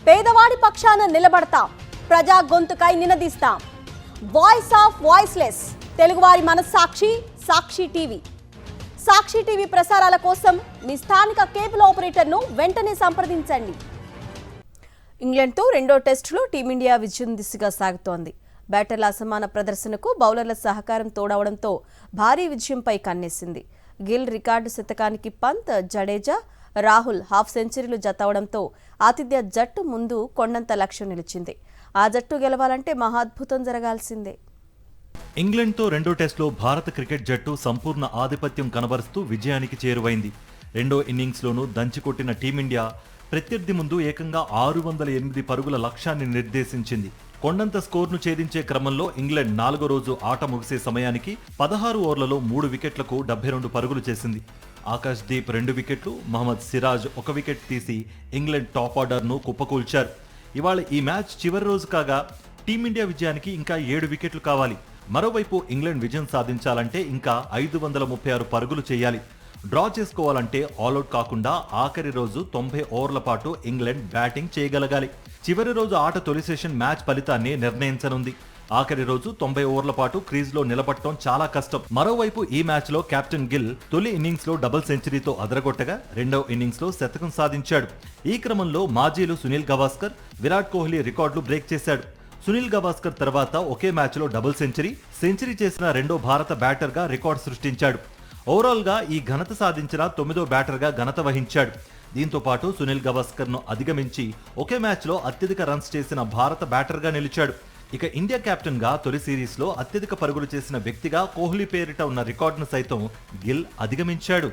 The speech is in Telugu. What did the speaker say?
పేదవాడి పక్షాన నిలబడతాం, ప్రజా గొంతుకై నినదిస్తాం. వాయిస్ ఆఫ్ వాయిస్లెస్, తెలుగువారి మనస్సాక్షి సాక్షి టీవీ. సాక్షి టీవీ ప్రసారాల కోసం మీ స్థానిక కేబుల్ ఆపరేటర్ను వెంటనే సంప్రదించండి. ఇంగ్లాండ్తో రెండో టెస్టులో టీమిండియా విజయం దిశగా సాగుతోంది. బ్యాటర్ల అసమాన ప్రదర్శనకు బౌలర్ల సహకారం తోడవడంతో భారీ విజయంపై కన్నేసింది. గిల్ రికార్డు శతకానికి పంత్, జడేజా, రాహుల్ హాఫ్ సెంచరీలు జతవడంతో ఆతిథ్య జట్టు ముందు కొండంత లక్ష్యం నిలిచింది. ఆ జట్టు గెలవాలంటే మహాద్భుతం జరగాల్సిందే. ఇంగ్లాండ్తో రెండో టెస్టులో భారత క్రికెట్ జట్టు సంపూర్ణ ఆధిపత్యం కనబరుస్తూ విజయానికి చేరువైంది. రెండో ఇన్నింగ్స్లోనూ దంచికొట్టిన టీమిండియా ప్రత్యర్థి ముందు ఏకంగా 608 పరుగుల లక్ష్యాన్ని నిర్దేశించింది. కొండంత స్కోర్ను ఛేదించే క్రమంలో ఇంగ్లాండ్ 4వ రోజు ఆట ముగిసే సమయానికి 16 ఓవర్లలో 3 వికెట్లకు 72 పరుగులు చేసింది. ఆకాష్ దీప్ 2 వికెట్లు, మహమ్మద్ సిరాజ్ 1 వికెట్ తీసి ఇంగ్లాండ్ టాప్ ఆర్డర్ను కుప్పకూల్చారు. ఇవాళ ఈ మ్యాచ్ చివరి రోజు కాగా టీమిండియా విజయానికి ఇంకా 7 వికెట్లు కావాలి. మరోవైపు ఇంగ్లాండ్ విజయం సాధించాలంటే ఇంకా 536 పరుగులు చేయాలి. డ్రా చేసుకోవాలంటే ఆల్అౌట్ కాకుండా ఆఖరి రోజు 90 ఓవర్ల పాటు ఇంగ్లాండ్ బ్యాటింగ్ చేయగలగాలి. చివరి రోజు ఆట తొలి సెషన్ మ్యాచ్ ఫలితాన్ని నిర్ణయించనుంది. ఆఖరి రోజు 90 ఓవర్ల పాటు క్రీజ్లో నిలబడటం చాలా కష్టం. మరోవైపు ఈ మ్యాచ్లో కెప్టెన్ గిల్ తొలి ఇన్నింగ్స్లో డబుల్ సెంచరీతో అదరగొట్టగా రెండవ ఇన్నింగ్స్లో శతకం సాధించాడు. ఈ క్రమంలో మాజీలు సునీల్ గవాస్కర్, విరాట్ కోహ్లీ రికార్డులు బ్రేక్ చేశాడు. సునీల్ గవాస్కర్ తర్వాత ఒకే మ్యాచ్లో డబుల్ సెంచరీ చేసిన రెండో భారత బ్యాటర్గా రికార్డు సృష్టించాడు. ఓవరాల్గా ఈ ఘనత సాధించిన 9వ బ్యాటర్గా ఘనత వహించాడు. దీంతో పాటు సునీల్ గవాస్కర్ను అధిగమించి ఒకే మ్యాచ్లో అత్యధిక రన్స్ చేసిన భారత బ్యాటర్గా నిలిచాడు. ఇక ఇండియా కెప్టెన్గా తొలి సిరీస్లో అత్యధిక పరుగులు చేసిన వ్యక్తిగా కోహ్లీ పేరిట ఉన్న రికార్డును సైతం గిల్ అధిగమించాడు.